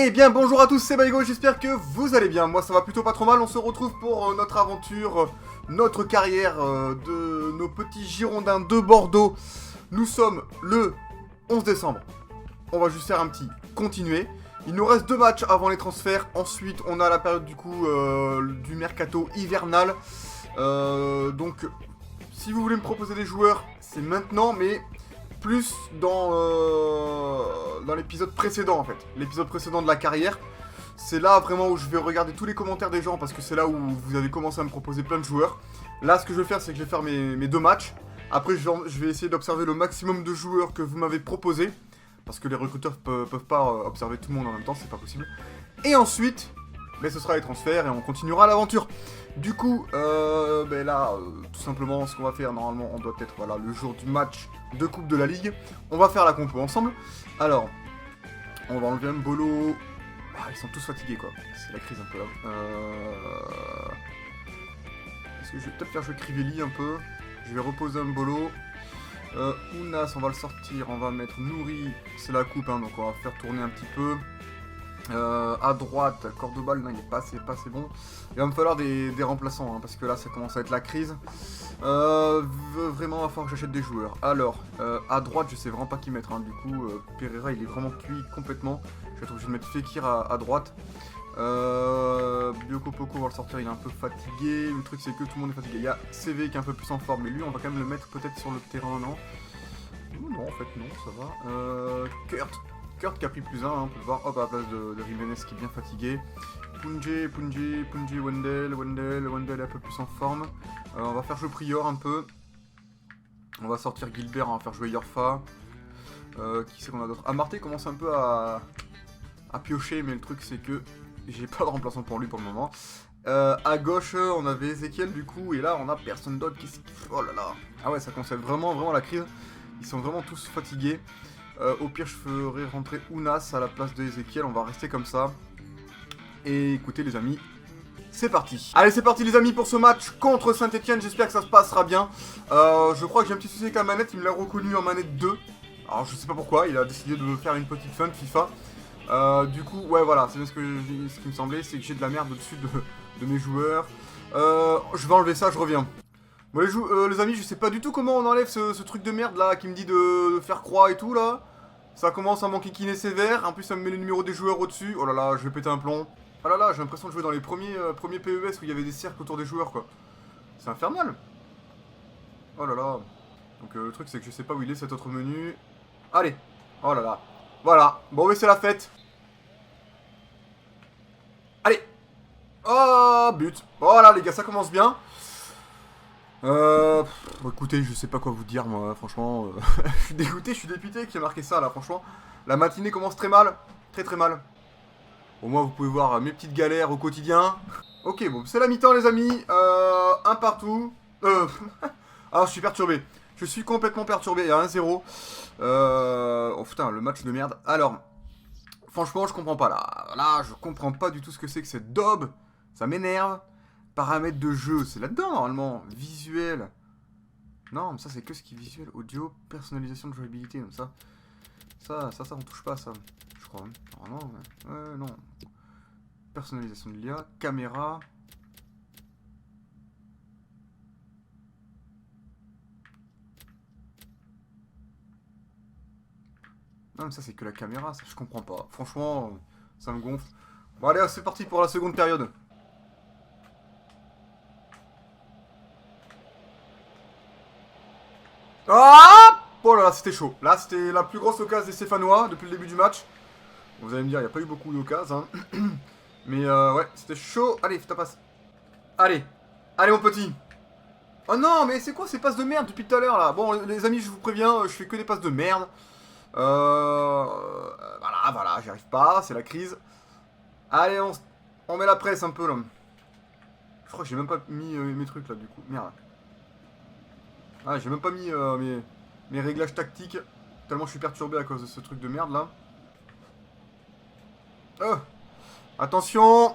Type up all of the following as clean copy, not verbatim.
Eh bien bonjour à tous, c'est Baigo, j'espère que vous allez bien. Moi ça va plutôt pas trop mal, on se retrouve pour notre aventure, notre carrière de nos petits Girondins de Bordeaux. Nous sommes le 11 décembre. On va juste faire un petit continuer. Il nous reste 2 matchs avant les transferts. Ensuite on a la période du coup du mercato hivernal. Donc si vous voulez me proposer des joueurs, c'est maintenant, mais plus dans l'épisode précédent en fait. L'épisode précédent de la carrière. C'est là vraiment où je vais regarder tous les commentaires des gens parce que c'est là où vous avez commencé à me proposer plein de joueurs. Là ce que je vais faire c'est que je vais faire mes 2 matchs. Après je vais essayer d'observer le maximum de joueurs que vous m'avez proposé. Parce que les recruteurs peuvent pas observer tout le monde en même temps, c'est pas possible. Et ensuite, ce sera les transferts et on continuera l'aventure. Du coup, là, tout simplement, ce qu'on va faire, normalement, on doit être, voilà, le jour du match de Coupe de la Ligue. On va faire la compo ensemble. Alors, on va enlever un bolo. Ah, ils sont tous fatigués, quoi. C'est la crise un peu, là. Est-ce que je vais peut-être faire jouer Crivelli un peu. Je vais reposer un bolo. Ounas, on va le sortir, on va mettre Nouri, c'est la coupe, hein, donc on va faire tourner un petit peu. À droite, Cordoba, non, il n'est pas assez bon. Il va me falloir des remplaçants, hein, parce que là ça commence à être la crise. Vraiment, il va falloir que j'achète des joueurs. Alors, à droite, je sais vraiment pas qui mettre, hein, du coup, Pereira il est vraiment cuit complètement. Je vais être obligé de mettre Fekir à droite. Bioko Poko, on va le sortir, il est un peu fatigué. Le truc c'est que tout le monde est fatigué. Il y a CV qui est un peu plus en forme, mais lui on va quand même le mettre peut-être sur le terrain, non? Non, en fait non, ça va. Kurt qui a pris plus 1, hein, on peut le voir, hop, à la place de Jiménez qui est bien fatigué. Punji, Wendell est un peu plus en forme. On va faire jouer Prior un peu. On va sortir Gilbert, on va faire jouer Yorfa. Qui c'est qu'on a d'autre? Amarté commence un peu à piocher, mais le truc c'est que j'ai pas de remplaçant pour lui pour le moment. À gauche, on avait Ezekiel du coup, et là on a personne d'autre qui se... Oh là là. Ah ouais, ça commence à être vraiment la crise. Ils sont vraiment tous fatigués. Au pire, je ferai rentrer Ounas à la place de Ezekiel, on va rester comme ça. Et écoutez les amis, c'est parti. Allez, c'est parti les amis pour ce match contre Saint-Etienne, j'espère que ça se passera bien. Je crois que j'ai un petit souci avec la manette, il me l'a reconnu en manette 2. Alors je sais pas pourquoi, il a décidé de faire une petite feinte FIFA. Du coup, ouais voilà, c'est bien ce qui me semblait, c'est que j'ai de la merde au-dessus de mes joueurs. Je vais enlever ça, je reviens. Bon les amis, je sais pas du tout comment on enlève ce truc de merde là, qui me dit de faire croix et tout là. Ça commence à m'enquiquiner sévère, en plus ça me met le numéro des joueurs au-dessus. Oh là là, je vais péter un plomb. Oh là là, j'ai l'impression de jouer dans les premiers PES où il y avait des cercles autour des joueurs quoi. C'est infernal. Oh là là. Donc le truc c'est que je sais pas où il est cet autre menu. Allez. Oh là là. Voilà. Bon mais c'est la fête. Allez. Oh, but. Voilà les gars, ça commence bien. Écoutez, je sais pas quoi vous dire moi, franchement. Je suis dégoûté, je suis dépité qui a marqué ça là, franchement. La matinée commence très mal. Très mal. Au moins vous pouvez voir mes petites galères au quotidien. Ok, bon, c'est la mi-temps les amis. Un partout. Alors je suis perturbé. Je suis complètement perturbé, il y a 1-0. Oh putain, le match de merde. Alors, franchement, je comprends pas là. Là, je comprends pas du tout ce que c'est que cette daube. Ça m'énerve. Paramètres de jeu, c'est là-dedans normalement. Visuel. Non, mais ça c'est que ce qui est visuel. Audio, personnalisation de jouabilité. Donc ça, on touche pas à ça. Je crois. Hein. Normalement, non. Personnalisation de l'IA. Caméra. Non, mais ça c'est que la caméra, ça je comprends pas. Franchement, ça me gonfle. Bon, allez, c'est parti pour la seconde période. Ah! Oh là là, c'était chaud. Là, c'était la plus grosse occasion des Stéphanois depuis le début du match. Vous allez me dire, il n'y a pas eu beaucoup d'occasions. Hein. Mais ouais, c'était chaud. Allez, ta passe. Allez. Allez, mon petit. Oh non, mais c'est quoi ces passes de merde depuis tout à l'heure, là? Bon, les amis, je vous préviens, je fais que des passes de merde. Voilà, j'y arrive pas, c'est la crise. Allez, on met la presse un peu, là. Je crois que j'ai même pas mis mes trucs, là, du coup. Merde. Ah, j'ai même pas mis mes réglages tactiques. Tellement je suis perturbé à cause de ce truc de merde là. Attention.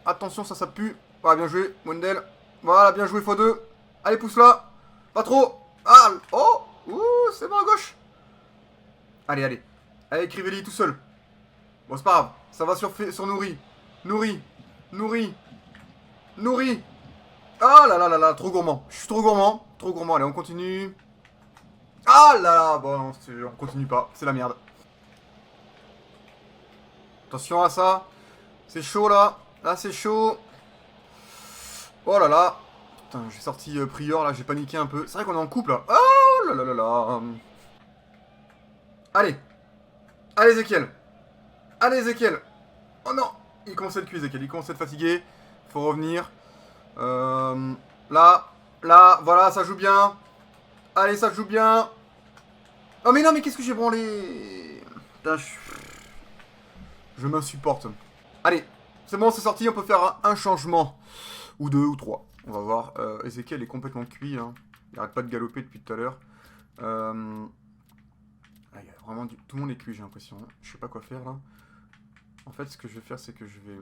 Attention, ça pue. Ah, bien joué, Wendell. Voilà, bien joué x2. Allez, pousse là. Pas trop. Ah, oh. Ouh, c'est bon à gauche. Allez. Allez, Crivelli tout seul. Bon, c'est pas grave. Ça va sur Nourri. Nourri. Nourri. Nourri. Ah là là là là, trop gourmand. Je suis trop gourmand. Trop gourmand. Allez, on continue. Ah là là. Bon, on continue pas. C'est la merde. Attention à ça. C'est chaud là. Là, c'est chaud. Oh là là. Putain, j'ai sorti Prior là. J'ai paniqué un peu. C'est vrai qu'on est en couple là. Oh là là là là. Allez. Allez, Ezekiel. Allez, Ezekiel. Oh non. Il commence à être cuit, Ezekiel. Il commence à être fatigué. Faut revenir. Là. Là. Voilà, ça joue bien. Allez, ça joue bien. Oh mais non, mais qu'est-ce que j'ai branlé? Putain, je m'insupporte. Allez. C'est bon, c'est sorti. On peut faire un changement. Ou deux, ou trois. On va voir. Ezekiel est complètement cuit. Hein. Il arrête pas de galoper depuis tout à l'heure. Ah, y a vraiment tout le monde est cuit, j'ai l'impression. Je sais pas quoi faire là. En fait, ce que je vais faire, c'est que je vais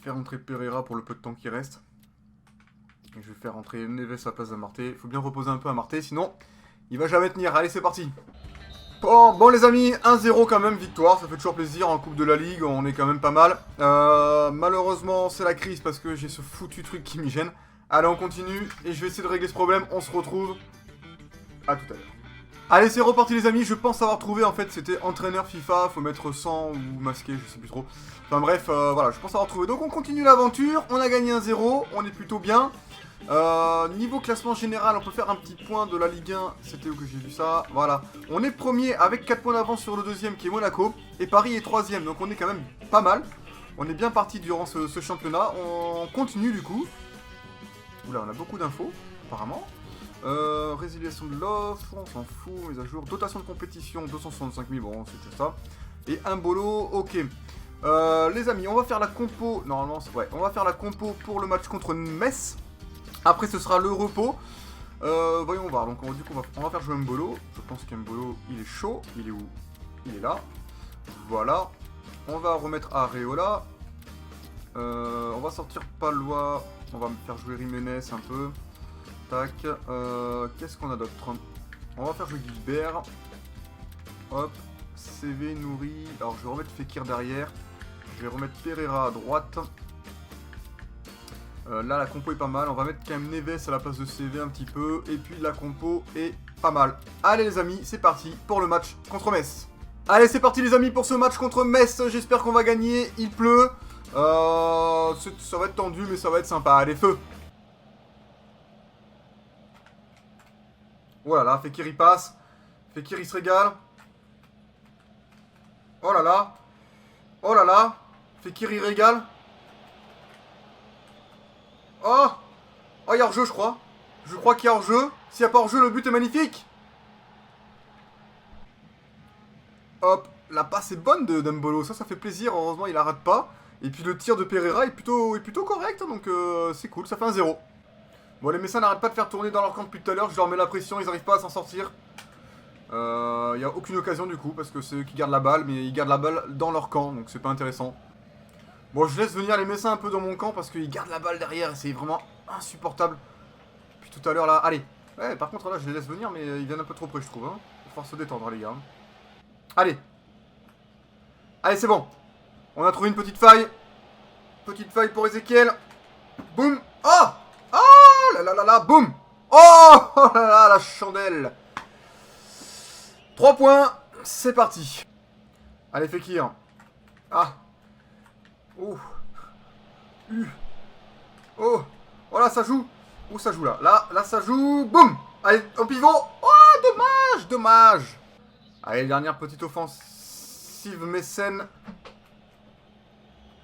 faire entrer Pereira pour le peu de temps qui reste. Et je vais faire entrer Neves à la place d'Amarté. Il faut bien reposer un peu Amarté, sinon il va jamais tenir. Allez, c'est parti. Bon les amis, 1-0 quand même, victoire. Ça fait toujours plaisir en Coupe de la Ligue, on est quand même pas mal. Malheureusement, c'est la crise parce que j'ai ce foutu truc qui m'y gêne. Allez, on continue et je vais essayer de régler ce problème. On se retrouve à tout à l'heure. Allez, c'est reparti les amis, je pense avoir trouvé, en fait, c'était entraîneur FIFA, faut mettre 100 ou masqué, je sais plus trop. Enfin bref, voilà, je pense avoir trouvé. Donc on continue l'aventure, on a gagné 1-0, on est plutôt bien. Niveau classement général, on peut faire un petit point de la Ligue 1, c'était où que j'ai vu ça, voilà. On est premier avec 4 points d'avance sur le deuxième qui est Monaco, et Paris est troisième, donc on est quand même pas mal. On est bien parti durant ce championnat, on continue du coup. Oula, on a beaucoup d'infos, apparemment. Résiliation de l'offre, on s'en fout, mise à jour. Dotation de compétition, 265 000, bon, c'est tout ça. Et un bolo, ok. Les amis, on va faire la compo. Normalement, ouais, on va faire la compo pour le match contre Metz. Après, ce sera le repos. Voyons voir. Donc, du coup, on va faire jouer Mbolo. Je pense qu'Mbolo, il est chaud. Il est où? Il est là. Voilà. On va remettre Areola. On va sortir Palois. On va faire jouer Jiménez un peu. Tac, qu'est-ce qu'on a d'autre? On va faire jouer Gilbert. Hop, CV, Nourri. Alors je vais remettre Fekir derrière. Je vais remettre Pereira à droite. Là la compo est pas mal. On va mettre quand même Neves à la place de CV un petit peu. Et puis la compo est pas mal. Allez les amis, c'est parti pour le match contre Metz. Allez, c'est parti les amis pour ce match contre Metz. J'espère qu'on va gagner. Il pleut. Ça va être tendu mais ça va être sympa. Allez, feu. Oh là là, Fekir il passe. Fekir il se régale. Oh là là. Oh là là. Fekir il régale. Oh. Oh, il y a hors-jeu, je crois. Je crois qu'il y a hors-jeu. S'il n'y a pas hors-jeu, le but est magnifique. Hop. La passe est bonne de Dembolo. Ça fait plaisir. Heureusement, il la rate pas. Et puis le tir de Pereira est plutôt correct. Donc c'est cool. Ça fait 1-0. Bon, les Messins n'arrêtent pas de faire tourner dans leur camp depuis tout à l'heure. Je leur mets la pression. Ils n'arrivent pas à s'en sortir. Il n'y a aucune occasion du coup. Parce que c'est eux qui gardent la balle. Mais ils gardent la balle dans leur camp. Donc c'est pas intéressant. Bon, je laisse venir les Messins un peu dans mon camp. Parce qu'ils gardent la balle derrière. Et c'est vraiment insupportable. Puis tout à l'heure là. Allez. Ouais, par contre là, je les laisse venir. Mais ils viennent un peu trop près, je trouve. Hein. Il va falloir se détendre, les gars. Allez. Allez, c'est bon. On a trouvé une petite faille. Petite faille pour Ezekiel. Boum. Oh. Oh là là là là. Boum. Oh, oh là là, la chandelle. 3 points. C'est parti. Allez, Fekir. Ah. Oh. Oh. Oh là, ça joue. Où ça joue là? Là, ça joue. Boum. Allez, au pivot. Oh, dommage. Dommage. Allez, dernière petite offensive mécène.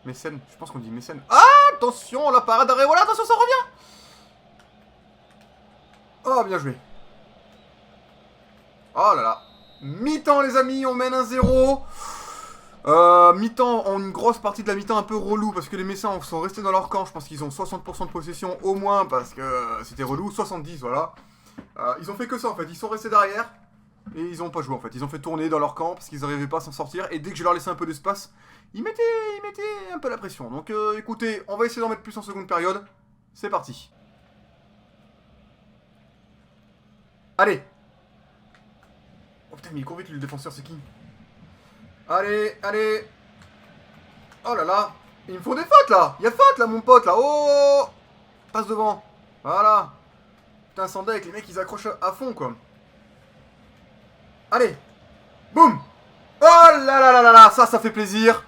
Mécène, je pense qu'on dit mécène. Ah, attention, la parade d'Areola, attention, ça revient. Oh, bien joué. Oh là là. Mi-temps, les amis, on mène 1-0. Mi-temps, en une grosse partie de la mi-temps un peu relou parce que les Messins sont restés dans leur camp. Je pense qu'ils ont 60% de possession au moins parce que c'était relou. 70, voilà. Ils ont fait que ça en fait. Ils sont restés derrière et ils ont pas joué en fait. Ils ont fait tourner dans leur camp parce qu'ils n'arrivaient pas à s'en sortir. Et dès que je leur laissais un peu d'espace, ils mettaient un peu la pression. Donc écoutez, on va essayer d'en mettre plus en seconde période. C'est parti. Allez. Oh putain, mais il court vite le défenseur, c'est qui? Allez, allez. Oh là là. Ils me font des fautes là. Il y a faute là, mon pote là. Oh. Passe devant. Voilà. Putain, sans deck, les mecs ils accrochent à fond quoi. Allez. Boum. Oh là là là là là. Ça fait plaisir.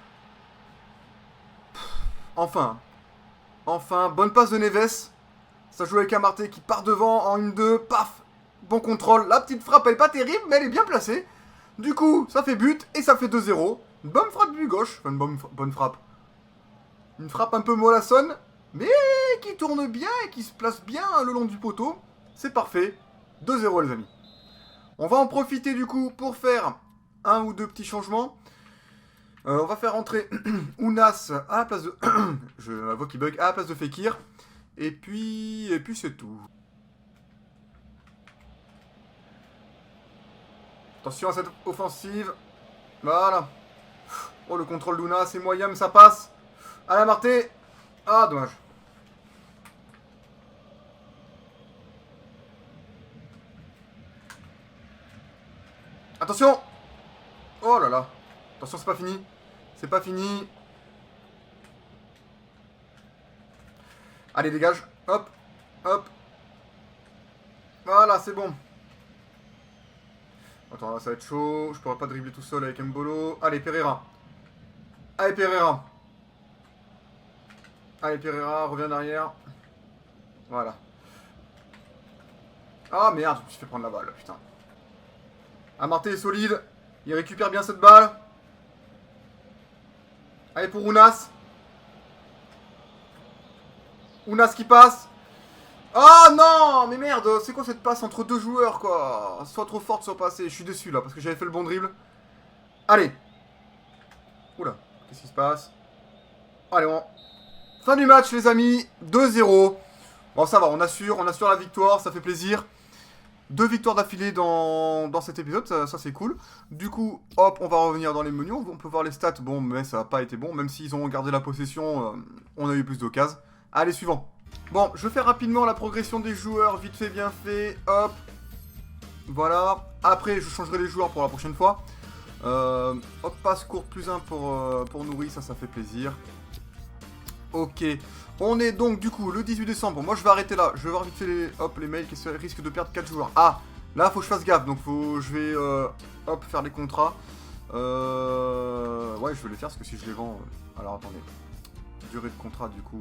Enfin. Enfin, bonne passe de Neves. Ça joue avec un Marté qui part devant en 1-2. Paf. Bon contrôle. La petite frappe, elle est pas terrible, mais elle est bien placée. Du coup, ça fait but et ça fait 2-0. Une bonne frappe du gauche. Enfin, une bonne frappe. Une frappe un peu mollassonne, mais qui tourne bien et qui se place bien le long du poteau. C'est parfait. 2-0 les amis. On va en profiter du coup pour faire un ou deux petits changements. On va faire entrer Ounas à la place de... ma voix qui bug. À la place de Fekir. Et puis c'est tout. Attention à cette offensive. Voilà. Oh, le contrôle d'Ounas, c'est moyen, mais ça passe. À la Marté. Ah, dommage. Attention. Oh là là. Attention, c'est pas fini. C'est pas fini. Allez, dégage. Hop. Hop. Voilà, c'est bon. Attends, là, ça va être chaud. Je pourrais pas dribbler tout seul avec Mbolo. Allez, Pereira. Allez, Pereira. Allez, Pereira, reviens derrière. Voilà. Ah, merde, je me suis fait prendre la balle, putain. Amarté est solide. Il récupère bien cette balle. Allez, pour Ounas. Ounas qui passe. Oh non, mais merde, c'est quoi cette passe entre deux joueurs, quoi? Soit trop forte, soit pas assez. Je suis déçu, là, parce que j'avais fait le bon dribble. Allez. Oula, qu'est-ce qui se passe? Allez, on... Fin du match, les amis. 2-0. Bon, ça va, on assure la victoire, ça fait plaisir. 2 victoires d'affilée dans cet épisode, ça c'est cool. Du coup, hop, on va revenir dans les menus. On peut voir les stats, bon, mais ça n'a pas été bon. Même s'ils ont gardé la possession, on a eu plus d'occasions. Allez, suivant. Bon, je fais rapidement la progression des joueurs, vite fait, bien fait. Hop. Voilà. Après, je changerai les joueurs pour la prochaine fois. Hop, passe courte plus 1 pour Nourri, ça fait plaisir. Ok. On est donc du coup le 18 décembre. Moi je vais arrêter là. Je vais voir vite fait les mails qui risquent de perdre 4 joueurs. Ah, là faut que je fasse gaffe. Donc je vais hop, faire les contrats. Ouais, je vais les faire parce que si je les vends... alors attendez. Durée de contrat du coup.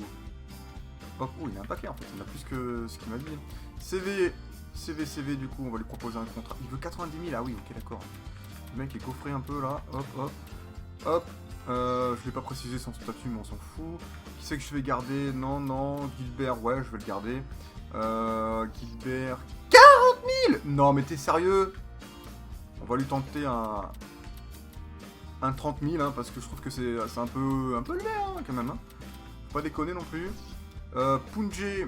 Hop, oh, il y a un paquet en fait. Il y en a plus que ce qu'il m'a dit. CV du coup, on va lui proposer un contrat. Il veut 90 000. Ah oui, ok, d'accord. Le mec est coffré un peu là. Hop, hop. Hop. Je l'ai pas précisé son statut, mais on s'en fout. Qui c'est que je vais garder? Non, Gilbert, ouais, je vais le garder. Gilbert... 40 000! Non, mais t'es sérieux? On va lui tenter un 30 000, hein, parce que je trouve que c'est un peu élevé, hein, quand même. Hein. Faut pas déconner non plus. Punjé,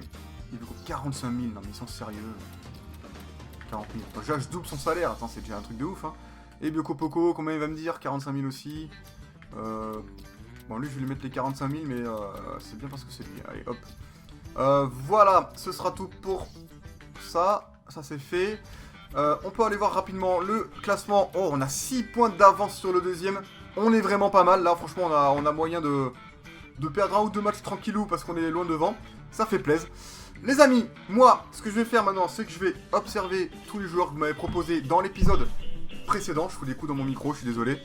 il veut 45 000, non mais ils sont sérieux. 40 000. Déjà, je double son salaire, attends, c'est déjà un truc de ouf. Hein. Et Bioko Poco, combien il va me dire? 45 000 aussi. Bon, lui, je vais lui mettre les 45 000, mais c'est bien parce que c'est lui. Allez, hop. Voilà, ce sera tout pour ça. Ça, c'est fait. On peut aller voir rapidement le classement. Oh, on a 6 points d'avance sur le deuxième. On est vraiment pas mal. Là, franchement, on a moyen de perdre un ou deux matchs tranquillou parce qu'on est loin devant. Ça fait plaisir. Les amis, moi, ce que je vais faire maintenant, c'est que je vais observer tous les joueurs que vous m'avez proposés dans l'épisode précédent. Je fous des coups dans mon micro, je suis désolé.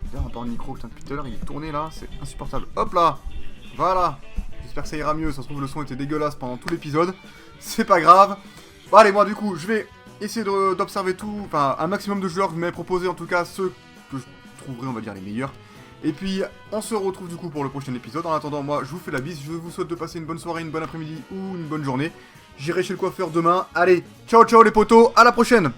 D'ailleurs, on parle de micro, putain, depuis tout à l'heure, il est tourné là, c'est insupportable. Hop là. Voilà. J'espère que ça ira mieux, ça se trouve le son était dégueulasse pendant tout l'épisode. C'est pas grave. Bon, allez, moi, du coup, je vais essayer d'observer tout, enfin, un maximum de joueurs que vous m'avez proposés, en tout cas, ceux que je trouverai, on va dire, les meilleurs. Et puis, on se retrouve du coup pour le prochain épisode. En attendant, moi, je vous fais la bise. Je vous souhaite de passer une bonne soirée, une bonne après-midi ou une bonne journée. J'irai chez le coiffeur demain. Allez, ciao, ciao les potos, à la prochaine!